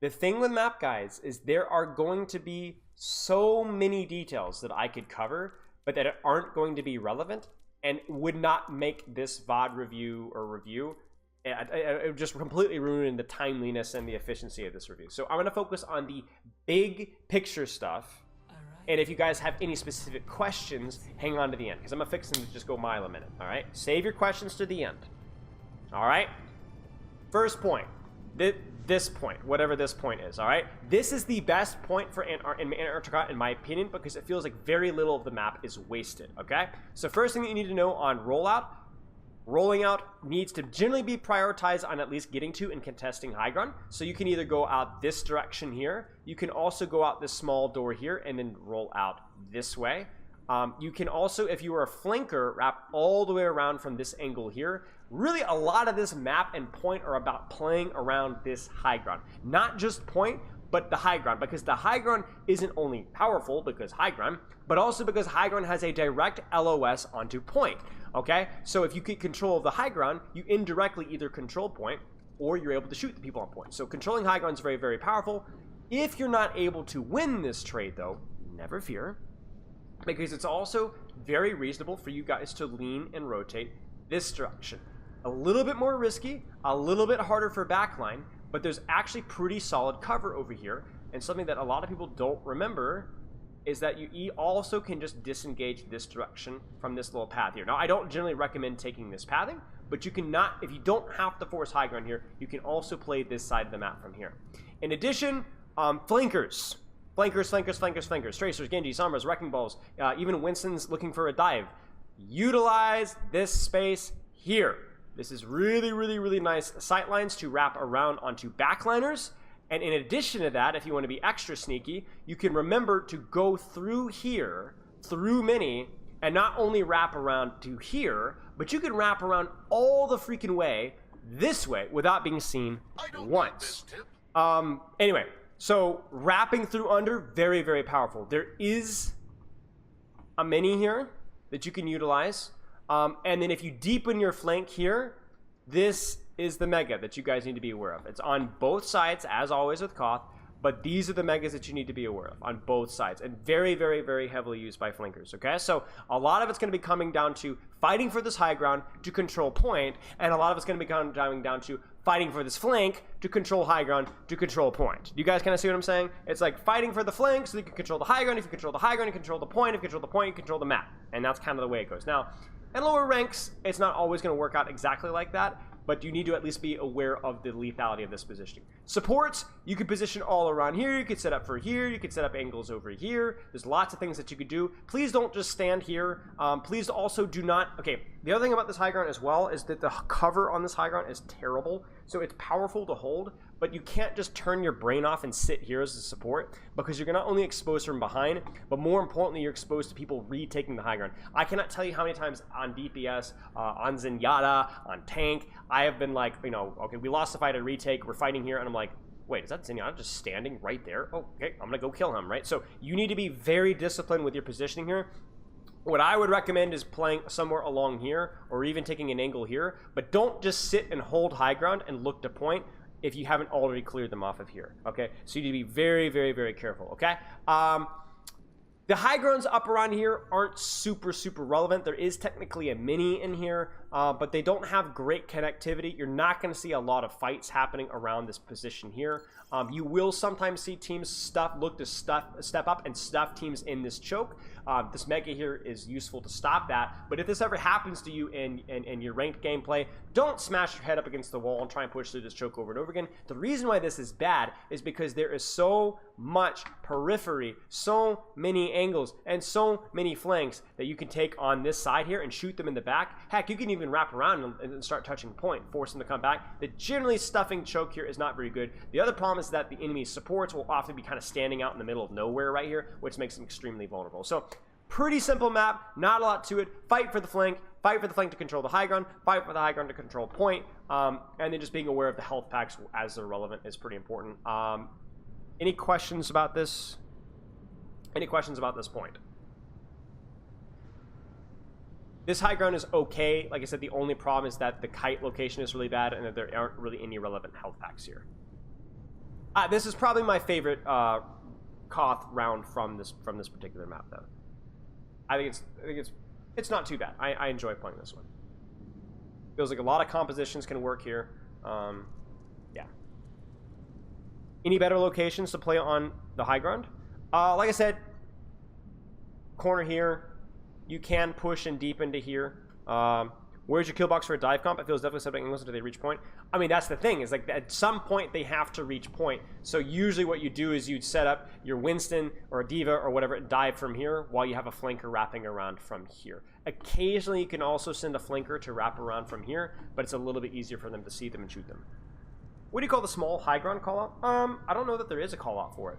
The thing with map, guys, is there are going to be so many details that I could cover, but that aren't going to be relevant and would not make this VOD review. It would just completely ruin the timeliness and the efficiency of this review. So I'm going to focus on the big picture stuff. And if you guys have any specific questions, hang on to the end, because I'm going to fix them to just go mile a minute. All right? Save your questions to the end. All right? First point. This point, whatever this point is, all right? This is the best point for Antarctica, in my opinion, because it feels like very little of the map is wasted, okay? So first thing that you need to know on rolling out needs to generally be prioritized on at least getting to and contesting high ground. So you can either go out this direction here. You can also go out this small door here and then roll out this way. You can also, if you are a flanker, wrap all the way around from this angle here. Really, a lot of this map and point are about playing around this high ground. Not just point, but the high ground. Because the high ground isn't only powerful because high ground, but also because high ground has a direct LOS onto point. Okay? So if you get control of the high ground, you indirectly either control point or you're able to shoot the people on point. So controlling high ground is very, very powerful. If you're not able to win this trade, though, never fear. Because it's also very reasonable for you guys to lean and rotate this direction. A little bit more risky, a little bit harder for backline, but there's actually pretty solid cover over here. And something that a lot of people don't remember is that you also can just disengage this direction from this little path here. Now, I don't generally recommend taking this pathing, but you cannot, if you don't have to force high ground here, you can also play this side of the map from here. In addition, flankers. Flankers, Tracers, Genji, Sombras, Wrecking Balls, even Winston's looking for a dive. Utilize this space here. This is really, really, really nice sightlines to wrap around onto backliners. And in addition to that, if you want to be extra sneaky, you can remember to go through here, through mini, and not only wrap around to here, but you can wrap around all the freaking way this way without being seen once. Anyway. So, wrapping through under, very, very powerful. There is a mini here that you can utilize. And then if you deepen your flank here, this is the mega that you guys need to be aware of. It's on both sides, as always with KOTH, but these are the megas that you need to be aware of on both sides. And very, very, very heavily used by flankers, okay? So, a lot of it's going to be coming down to fighting for this high ground to control point, and a lot of it's going to be coming down to fighting for this flank to control high ground to control point. Do you guys kind of see what I'm saying? It's like fighting for the flank so you can control the high ground. If you control the high ground, you control the point. If you control the point, you control the map. And that's kind of the way it goes. Now, in lower ranks, it's not always going to work out exactly like that, but you need to at least be aware of the lethality of this positioning. Supports, you can position all around here. You could set up for here. You could set up angles over here. There's lots of things that you could do. Please don't just stand here. Please also do not... Okay, the other thing about this high ground as well is that the cover on this high ground is terrible. So it's powerful to hold, but you can't just turn your brain off and sit here as a support, because you're not only exposed from behind, but more importantly, you're exposed to people retaking the high ground. I cannot tell you how many times on DPS, on Zenyatta, on tank, I have been like, you know, okay, we lost the fight at retake, we're fighting here, and I'm like, wait, is that Zenyatta just standing right there? Oh, okay, I'm gonna go kill him, right? So you need to be very disciplined with your positioning here. What I would recommend is playing somewhere along here, or even taking an angle here, but don't just sit and hold high ground and look to point if you haven't already cleared them off of here, okay? So you need to be very, very, very careful, okay? The high grounds up around here aren't super, super relevant. There is technically a mini in here, but they don't have great connectivity. You're not going to see a lot of fights happening around this position here. You will sometimes see teams look to step up and stuff teams in this choke. This mega here is useful to stop that. But if this ever happens to you in your ranked gameplay, don't smash your head up against the wall and try and push through this choke over and over again. The reason why this is bad is because there is so much periphery, so many angles, and so many flanks that you can take on this side here and shoot them in the back. Heck, you can even wrap around and start touching point, force them to come back. The generally stuffing choke here is not very good. The other problem is that the enemy supports will often be kind of standing out in the middle of nowhere right here, which makes them extremely vulnerable. So, pretty simple map, not a lot to it. Fight for the flank to control the high ground, fight for the high ground to control point, and then just being aware of the health packs as they're relevant is pretty important. Any questions about this? Any questions about this point? This high ground is okay. Like I said, the only problem is that the kite location is really bad and that there aren't really any relevant health packs here. This is probably my favorite KOTH round from this particular map, though. I think it's not too bad. I enjoy playing this one. Feels like a lot of compositions can work here. Yeah. Any better locations to play on the high ground? Like I said, corner here. You can push and deep into here. Where's your kill box for a dive comp? It feels definitely setting angles until they reach point. I mean, that's the thing, is like at some point they have to reach point. So usually what you do is you'd set up your Winston or a Diva or whatever and dive from here while you have a flanker wrapping around from here. Occasionally you can also send a flanker to wrap around from here, but it's a little bit easier for them to see them and shoot them. What do you call the small high ground call out? I don't know that there is a call out for it.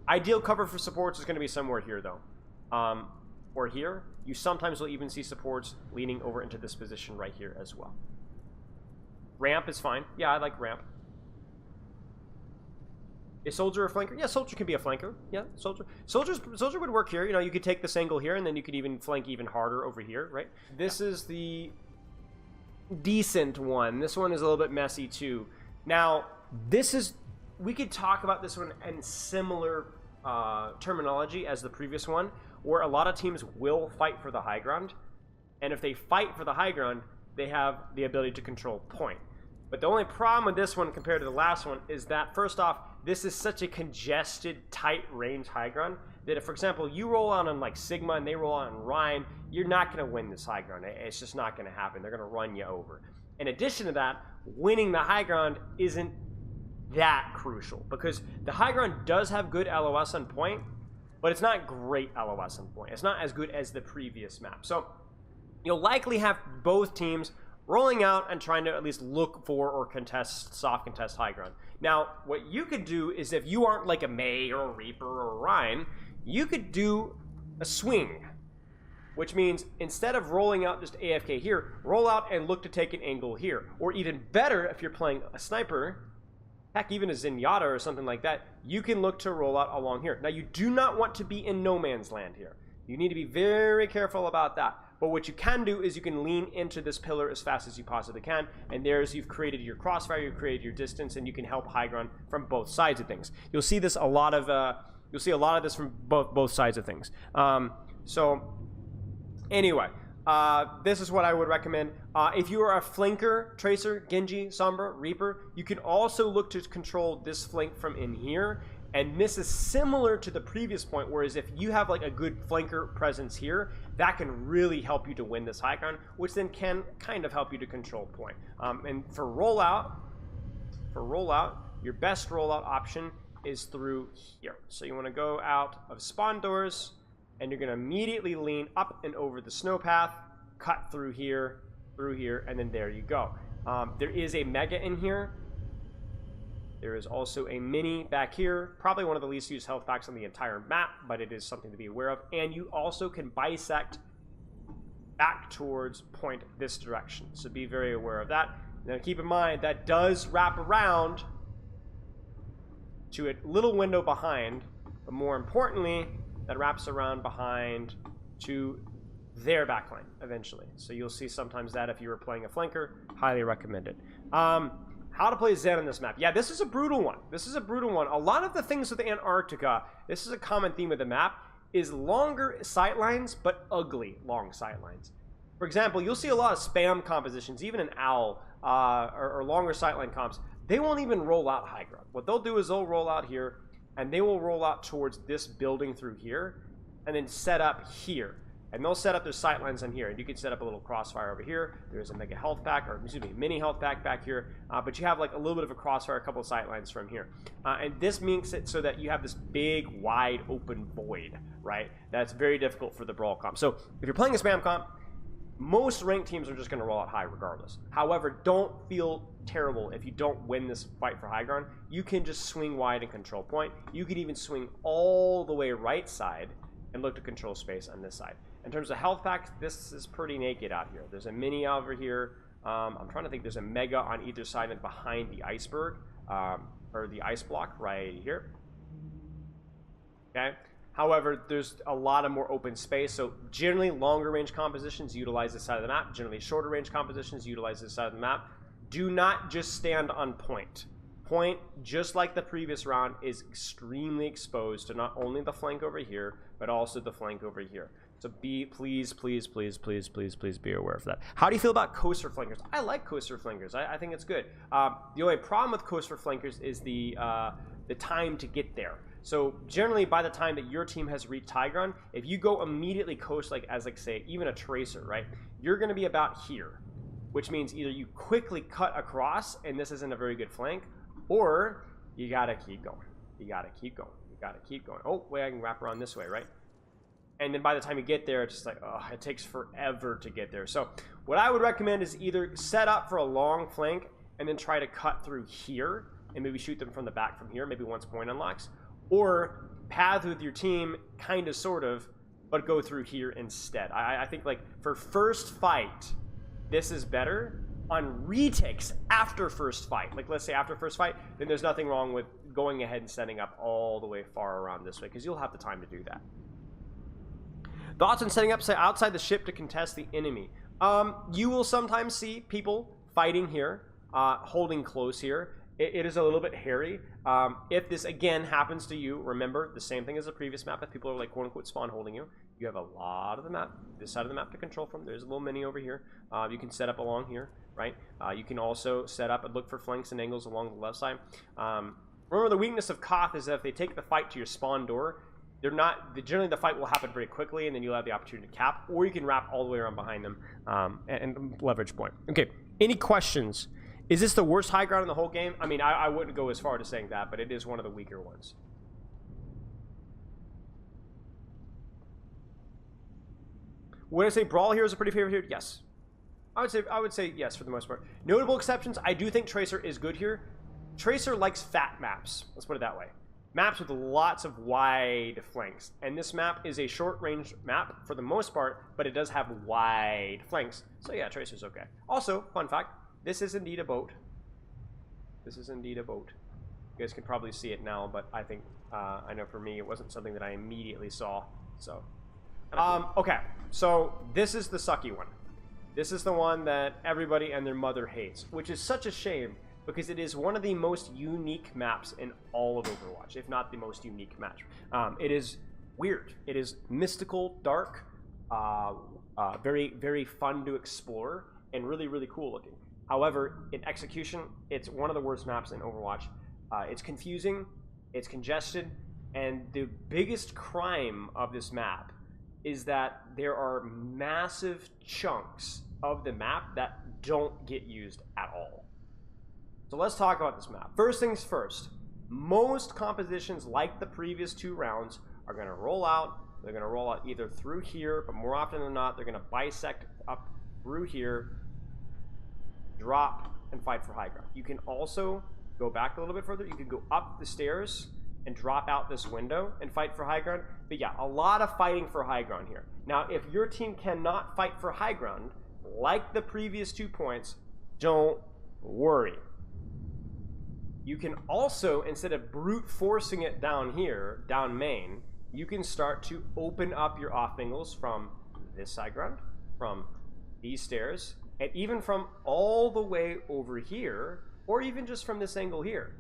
Ideal cover for supports is going to be somewhere here, though. Or here. You sometimes will even see supports leaning over into this position right here as well. Ramp is fine. Yeah, I like ramp. Is soldier a flanker? Yeah, soldier can be a flanker. Yeah, soldier. Soldier would work here. You know, you could take this angle here, and then you could even flank even harder over here, right? This is the decent one. This one is a little bit messy too. Now, this is... We could talk about this one in similar terminology as the previous one, where a lot of teams will fight for the high ground, and if they fight for the high ground, they have the ability to control point. But the only problem with this one compared to the last one is that, first off, this is such a congested, tight range high ground that if, for example, you roll out on like Sigma and they roll out on Rhine, you're not going to win this high ground. It's just not going to happen. They're going to run you over. In addition to that, winning the high ground isn't that crucial, because the high ground does have good LOS on point, but it's not great LOS on point. It's not as good as the previous map. So you'll likely have both teams rolling out and trying to at least look for or contest, soft contest high ground. Now, what you could do is, if you aren't like a May or a Reaper or a Rhine, you could do a swing, which means instead of rolling out just AFK here, roll out and look to take an angle here. Or even better, if you're playing a sniper, heck, even a Zenyatta or something like that, you can look to roll out along here. Now, you do not want to be in no man's land here. You need to be very careful about that. But what you can do is you can lean into this pillar as fast as you possibly can, and there's, you've created your crossfire, you've created your distance, and you can help high ground from both sides of things. You'll see this a lot of you'll see a lot of this from both sides of things. So anyway, this is what I would recommend. If you are a flanker, Tracer, Genji, Sombra, Reaper, you can also look to control this flank from in here. And this is similar to the previous point, whereas if you have like a good flanker presence here, that can really help you to win this high ground, which then can kind of help you to control point. And for rollout, your best rollout option is through here. So you want to go out of spawn doors, and you're going to immediately lean up and over the snow path, cut through here, and then there you go. There is a mega in here. There is also a mini back here, probably one of the least used health packs on the entire map, but it is something to be aware of. And you also can bisect back towards point this direction, so be very aware of that. Now keep in mind, that does wrap around to a little window behind, but more importantly, that wraps around behind to their backline eventually. So you'll see sometimes that if you were playing a flanker, highly recommended. How to play Zen on this map. Yeah, this is a brutal one. This is a brutal one. A lot of the things with Antarctica, this is a common theme of the map, is longer sightlines, but ugly long sightlines. For example, you'll see a lot of spam compositions, even an owl, or longer sightline comps. They won't even roll out high ground. What they'll do is they'll roll out here, and they will roll out towards this building through here, and then set up here. And they'll set up their sightlines on here, and you can set up a little crossfire over here. There's a mega health pack, or excuse me, mini health pack back here, but you have like a little bit of a crossfire, a couple of sightlines from here. And this makes it so that you have this big, wide, open void, right? That's very difficult for the brawl comp. So if you're playing a spam comp, most ranked teams are just going to roll out high regardless. However, don't feel terrible if you don't win this fight for high ground. You can just swing wide and control point. You can even swing all the way right side and look to control space on this side. In terms of health packs, this is pretty naked out here. There's a mini over here. I'm trying to think. There's a mega on either side and behind the iceberg, or the ice block right here. Okay. However, there's a lot of more open space. So generally, longer range compositions utilize this side of the map. Generally, shorter range compositions utilize this side of the map. do not just stand on point. Point, just like the previous round, is extremely exposed to not only the flank over here, but also the flank over here. So please be aware of that. How do you feel about coaster flankers? I like coaster flankers. I think it's good. The only problem with coaster flankers is the time to get there. So generally, by the time that your team has reached high ground, if you go immediately coast, like say even a tracer, right, you're going to be about here, which means either you quickly cut across, and this isn't a very good flank, or you gotta keep going. You gotta keep going. You gotta keep going. Oh, wait, I can wrap around this way, right? And then by the time you get there, it's just like, oh, it takes forever to get there. So what I would recommend is either set up for a long flank and then try to cut through here and maybe shoot them from the back from here, maybe once point unlocks, or path with your team, kind of, sort of, but go through here instead. I think, like, for first fight, this is better. On retakes after first fight, like let's say after first fight, then there's nothing wrong with going ahead and setting up all the way far around this way, because you'll have the time to do that. Thoughts on setting up, say, outside the ship to contest the enemy? You will sometimes see people fighting here, holding close here. It is a little bit hairy. If this again happens to you, remember the same thing as the previous map. If people are like quote-unquote spawn holding you, you have a lot of the map, this side of the map to control from. There's a little mini over here. You can set up along here, right? You can also set up and look for flanks and angles along the left side. Remember, the weakness of KOTH is that if they take the fight to your spawn door, they're not, generally the fight will happen very quickly, and then you'll have the opportunity to cap, or you can wrap all the way around behind them and leverage point. Okay, any questions? Is this the worst high ground in the whole game? I mean, I wouldn't go as far to saying that, but it is one of the weaker ones. Would I say Brawl here is a pretty favorite here? Yes. I would say yes for the most part. Notable exceptions, I do think Tracer is good here. Tracer likes fat maps. Let's put it that way. Maps with lots of wide flanks. And this map is a short-range map for the most part, but it does have wide flanks. So yeah, Tracer's okay. Also, fun fact, this is indeed a boat. This is indeed a boat. You guys can probably see it now, but I think, I know for me, it wasn't something that I immediately saw. So, okay, so this is the sucky one. This is the one that everybody and their mother hates, which is such a shame because it is one of the most unique maps in all of Overwatch, if not the most unique map. It is weird. It is mystical, dark, very, very fun to explore, and really, really cool looking. However, in execution, it's one of the worst maps in Overwatch. It's confusing, it's congested, and the biggest crime of this map is that there are massive chunks of the map that don't get used at all. So let's talk about this map. First things first, most compositions, like the previous two rounds, are going to roll out. They're going to roll out either through here, but more often than not, they're going to bisect up through here, drop, and fight for high ground. You can also go back a little bit further. You can go up the stairs and drop out this window and fight for high ground. But yeah, a lot of fighting for high ground here. Now, if your team cannot fight for high ground, like the previous 2 points, don't worry. You can also, instead of brute forcing it down here, down main, you can start to open up your off angles from this side ground, from these stairs, and even from all the way over here, or even just from this angle here.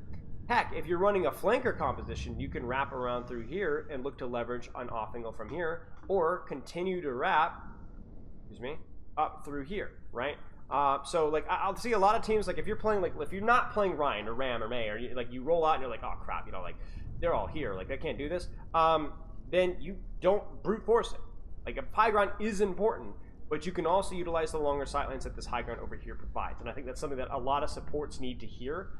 Heck, if you're running a flanker composition, you can wrap around through here and look to leverage an off angle from here, or continue to wrap, excuse me, up through here, right? So like I'll see a lot of teams, like if you're playing, like if you're not playing Ryan or Ram or May, or you roll out and you're like, oh crap, you know, like they're all here, like I can't do this, then you don't brute force it. Like a high ground is important, but you can also utilize the longer sightlines that this high ground over here provides. And I think that's something that a lot of supports need to hear,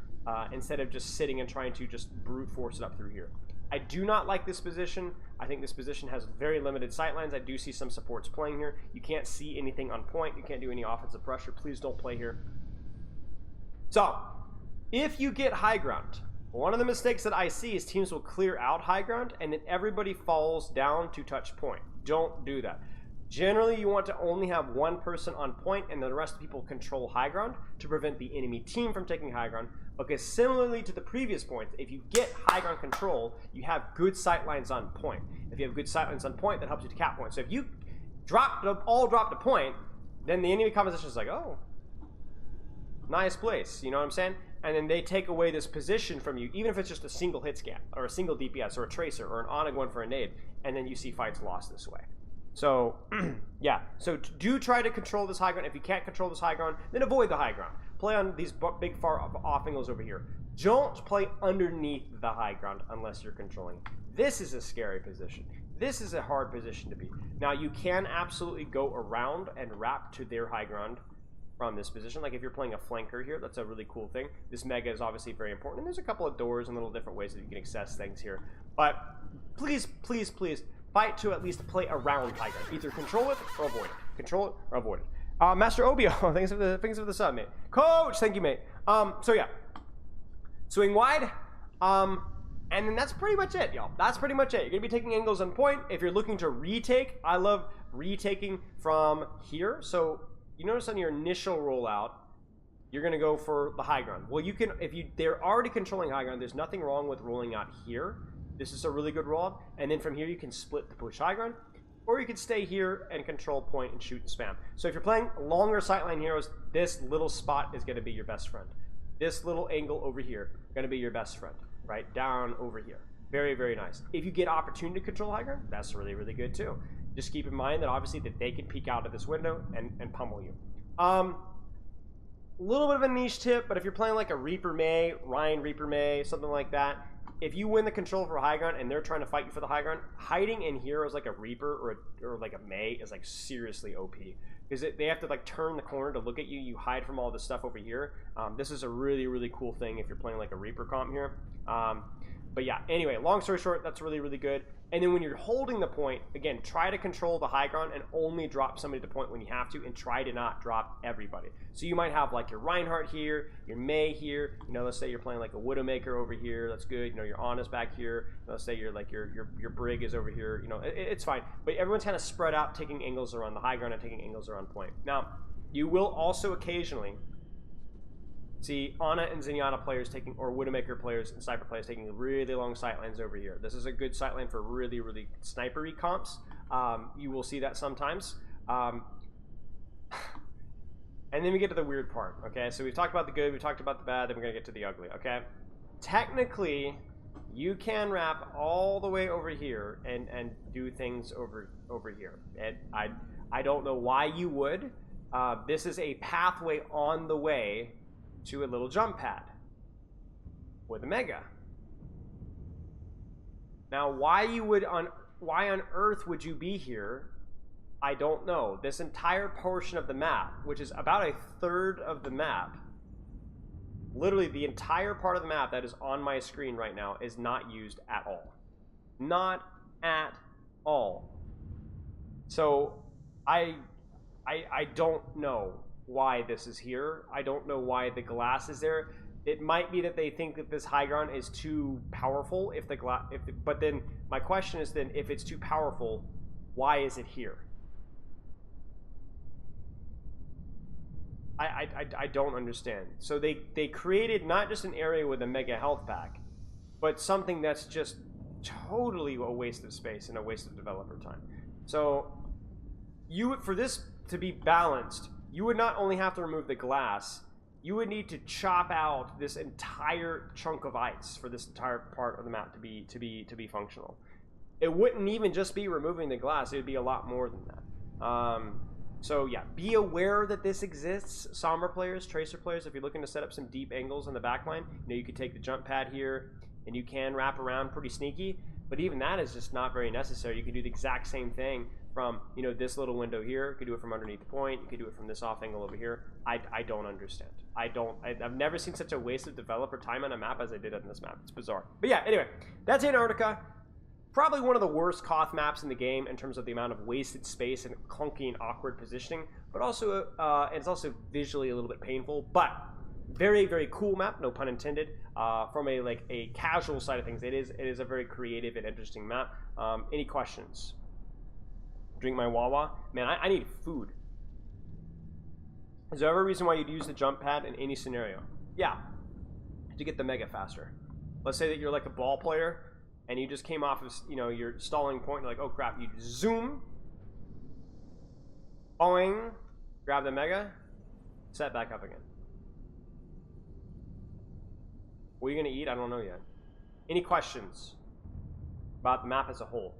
instead of just sitting and trying to just brute force it up through here. I do not like this position. I think this position has very limited sightlines. I do see some supports playing here. You can't see anything on point. You can't do any offensive pressure. Please don't play here. So, if you get high ground, one of the mistakes that I see is teams will clear out high ground and then everybody falls down to touch point. Don't do that. Generally, you want to only have one person on point and the rest of people control high ground to prevent the enemy team from taking high ground. Because similarly to the previous point, if you get high ground control, you have good sightlines on point. If you have good sightlines on point, that helps you to cap point. So if you all drop the point, then the enemy composition is like, oh, Nice place, you know what I'm saying? And then they take away this position from you, even if it's just a single hit scan, or a single DPS, or a tracer, or an Onig one for a nade, and then you see fights lost this way. So, yeah. So do try to control this high ground. If you can't control this high ground, then avoid the high ground. Play on these big far off angles over here. Don't play underneath the high ground unless you're controlling. This is a scary position. This is a hard position to be. Now, you can absolutely go around and wrap to their high ground from this position. Like if you're playing a flanker here, that's a really cool thing. This mega is obviously very important. And there's a couple of doors and little different ways that you can access things here. But please, please, please fight to at least play around high ground. Either control it or avoid it. Control it or avoid it. Master Obio, thanks for the sub, mate. Coach, thank you, mate. So yeah, swing wide. And then that's pretty much it, y'all. That's pretty much it. You're gonna be taking angles on point. If you're looking to retake, I love retaking from here. So you notice on your initial rollout, you're gonna go for the high ground. Well, you can, they're already controlling high ground, there's nothing wrong with rolling out here. This is a really good rollout. And then from here, you can split the push high ground, or you could stay here and control point and shoot and spam. So if you're playing longer sightline heroes, this little spot is gonna be your best friend. This little angle over here, gonna be your best friend. Right down over here. Very, very nice. If you get opportunity to control high ground, that's really, really good too. Just keep in mind that obviously that they can peek out of this window and pummel you. A little bit of a niche tip, but if you're playing like a Reaper May, Ryan Reaper May, something like that, if you win the control for high ground and they're trying to fight you for the high ground, hiding in here as like a Reaper or like a May is like seriously OP. Because they have to like turn the corner to look at you. You hide from all this stuff over here. This is a really, really cool thing if you're playing like a Reaper comp here. But yeah, anyway, long story short, that's really, really good. And then when you're holding the point, again, try to control the high ground and only drop somebody to the point when you have to, and try to not drop everybody. So you might have like your Reinhardt here, your May here, you know, let's say you're playing like a Widowmaker over here, that's good, you know, your Anna's back here, let's say you're like your Brig is over here, you know, it's fine. But everyone's kind of spread out, taking angles around the high ground and taking angles around point. Now, you will also occasionally see Ana and Zenyatta players taking, or Widowmaker players and Sniper players taking really long sightlines over here. This is a good sightline for really, really snipery comps. You will see that sometimes. And then we get to the weird part, okay? So we've talked about the good, we've talked about the bad, then we're gonna get to the ugly, okay? Technically, you can wrap all the way over here and do things over here. And I don't know why you would. This is a pathway on the way to a little jump pad with a mega. Now, why on earth would you be here? I don't know. This entire portion of the map, which is about a third of the map, literally the entire part of the map that is on my screen right now, is not used at all. Not at all. So I don't know why this is here. I don't know why the glass is there. It might be that they think that this high ground is too powerful. But then my question is, then if it's too powerful, why is it here? I don't understand. So they created not just an area with a mega health pack, but something that's just totally a waste of space and a waste of developer time. So for this to be balanced, you would not only have to remove the glass, you would need to chop out this entire chunk of ice for this entire part of the map to be functional. It wouldn't even just be removing the glass, it would be a lot more than that. So yeah, be aware that this exists. Sombra players, Tracer players, if you're looking to set up some deep angles on the backline, you know, you could take the jump pad here, and you can wrap around pretty sneaky, but even that is just not very necessary. You can do the exact same thing from, you know, this little window here. You could do it from underneath the point. You could do it from this off angle over here. I don't understand. I've never seen such a waste of developer time on a map as I did on this map. It's bizarre. But yeah, anyway, that's Antarctica. Probably one of the worst KOTH maps in the game in terms of the amount of wasted space and clunky and awkward positioning, but also it's also visually a little bit painful, but very, very cool map, no pun intended. From a casual side of things, it is a very creative and interesting map. Any questions? Drink my Wawa. Man, I need food. Is there ever a reason why you'd use the jump pad in any scenario? Yeah, to get the mega faster. Let's say that you're like a ball player and you just came off of, you know, your stalling point, and you're like, oh crap, you zoom, boing, grab the mega, set back up again. What are you going to eat? I don't know yet. Any questions about the map as a whole?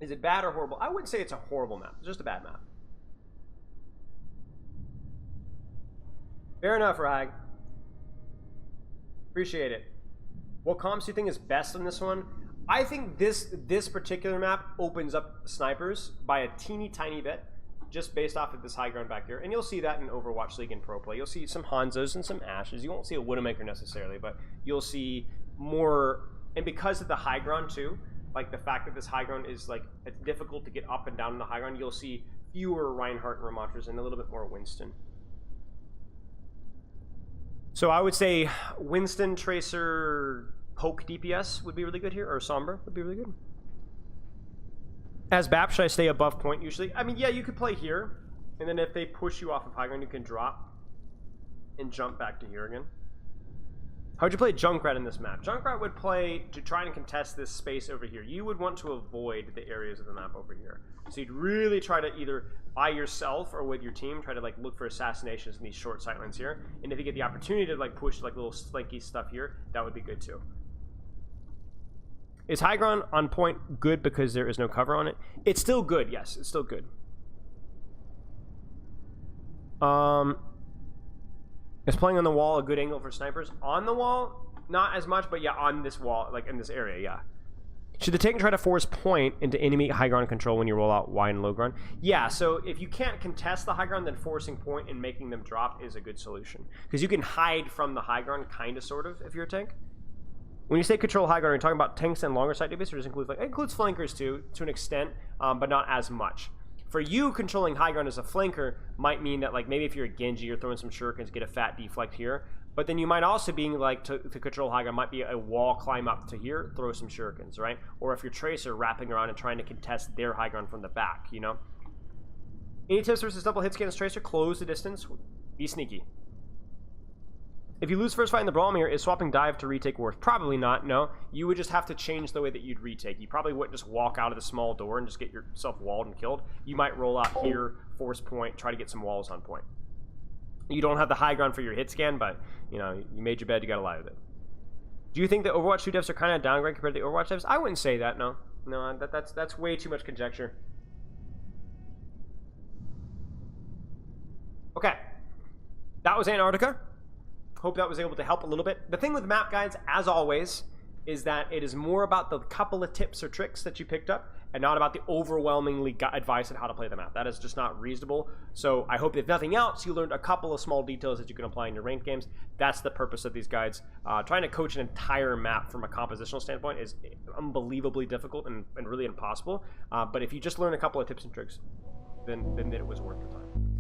Is it bad or horrible? I wouldn't say it's a horrible map. It's just a bad map. Fair enough, Rag. Appreciate it. What comps do you think is best on this one? I think this particular map opens up snipers by a teeny tiny bit, just based off of this high ground back here. And you'll see that in Overwatch League and Pro Play. You'll see some Hanzos and some Ashes. You won't see a Widowmaker necessarily, but you'll see more. And because of the high ground too, like the fact that this high ground is like, it's difficult to get up and down in the high ground, you'll see fewer Reinhardt and Ramatras and a little bit more Winston. So I would say Winston, Tracer, Poke DPS would be really good here, or Sombra would be really good. As BAP, should I stay above point usually? I mean, yeah, you could play here, and then if they push you off of high ground, you can drop and jump back to here again. How would you play Junkrat in this map? Junkrat would play to try and contest this space over here. You would want to avoid the areas of the map over here. So you'd really try to either by yourself or with your team try to like look for assassinations in these short sightlines here. And if you get the opportunity to like push like little slinky stuff here, that would be good too. Is high ground on point good because there is no cover on it? It's still good, yes. It's still good. Is playing on the wall a good angle for snipers? On the wall, not as much, but yeah, on this wall, like in this area, yeah. Should the tank try to force point into enemy high ground control when you roll out wide and low ground? Yeah, so if you can't contest the high ground, then forcing point and making them drop is a good solution. Because you can hide from the high ground, kind of, sort of, if you're a tank. When you say control high ground, are you talking about tanks and longer sight DPS, or does it include, like, it includes flankers too, to an extent, but not as much. For you, controlling high ground as a flanker might mean that, like, maybe if you're a Genji, you're throwing some shurikens, get a fat deflect here. But then you might also be, like, to control high ground, might be a wall climb up to here, throw some shurikens, right? Or if you're Tracer, wrapping around and trying to contest their high ground from the back, you know? Any tips versus double hit scan as Tracer? Close the distance. Be sneaky. If you lose first fight in the Brawl Mirror, is swapping dive to retake worth? Probably not, no. You would just have to change the way that you'd retake. You probably wouldn't just walk out of the small door and just get yourself walled and killed. You might roll out here, force point, try to get some walls on point. You don't have the high ground for your hit scan, but, you know, you made your bed, you gotta lie with it. Do you think the Overwatch 2 devs are kind of downgrade compared to the Overwatch devs? I wouldn't say that, no. No, that's way too much conjecture. Okay. That was Antarctica. Hope that was able to help a little bit. The thing with map guides, as always, is that it is more about the couple of tips or tricks that you picked up and not about the overwhelmingly advice on how to play the map. That is just not reasonable. So I hope if nothing else, you learned a couple of small details that you can apply in your ranked games. That's the purpose of these guides. Trying to coach an entire map from a compositional standpoint is unbelievably difficult and really impossible. But if you just learn a couple of tips and tricks, then it was worth your time.